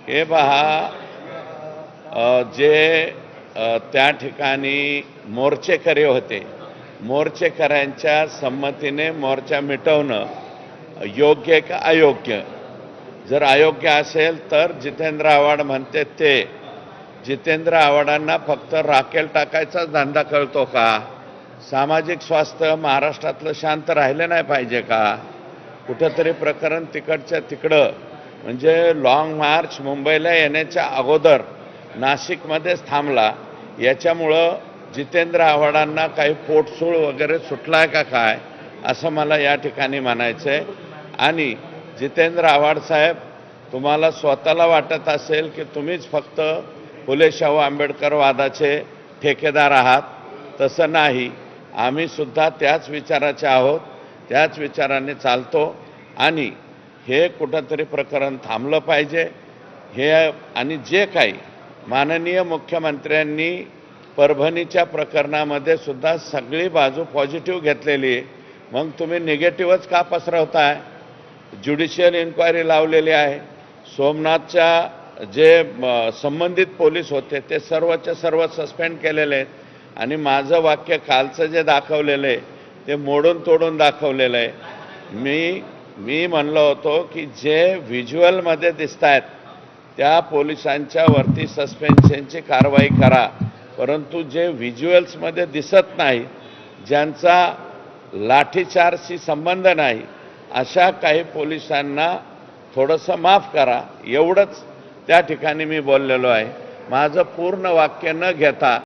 हे पहा, जे त्या ठिकाणी मोर्चेकरी होते, मोर्चेकऱ्यांच्या संमतीने मोर्चा मिटवणं योग्य का अयोग्य? जर अयोग्य असेल तर जितेंद्र आव्हाड म्हणते ते, जितेंद्र आव्हाडांना फक्त राखेल टाकायचाच धंदा कळतो का? सामाजिक स्वास्थ्य महाराष्ट्रातलं शांत राहिलं नाही पाहिजे का? कुठंतरी प्रकरण तिकडच्या तिकडं, म्हणजे लॉंग मार्च मुंबईला येण्याच्या अगोदर नाशिकमध्येच थांबला, याच्यामुळं जितेंद्र आव्हाडांना काही पोटसूळ वगैरे सुटलाय का काय, असं मला या ठिकाणी म्हणायचं आहे. आणि जितेंद्र आव्हाड साहेब, तुम्हाला स्वतःला वाटत असेल की तुम्हीच फक्त फुले शाहू आंबेडकर वादाचे ठेकेदार आहात, तसं नाही. आम्ही सुद्धा त्याच विचाराचे आहोत, त्याच विचाराने चालतो आणि हे कुठंतरी प्रकरण थांबलं पाहिजे. हे आणि जे काही माननीय मुख्यमंत्र्यांनी परभणीच्या प्रकरणामध्ये सुद्धा सगळी बाजू पॉझिटिव्ह घेतलेली आहे, मग तुम्ही निगेटिव्हच का पसरवताय? ज्युडिशियल इन्क्वायरी लावलेली आहे. सोमनाथच्या जे संबंधित पोलीस होते ते सर्वच्या सर्व सस्पेंड केलेले आहेत आणि माझं वाक्य कालचं जे दाखवलेलं आहे ते मोडून तोडून दाखवलेलं आहे. मी म्हणलो होतो की जे व्हिज्युअलमध्ये दिसत आहेत त्या पोलिसांच्या वरती सस्पेन्शनची कारवाई करा, परंतु जे व्हिज्युअल्समध्ये दिसत नाही, ज्यांचा लाठीचार्जशी संबंध नाही, अशा काही पोलिसांना थोडंसं माफ करा, एवढंच त्या ठिकाणी मी बोललेलो आहे. माझं पूर्ण वाक्य न घेता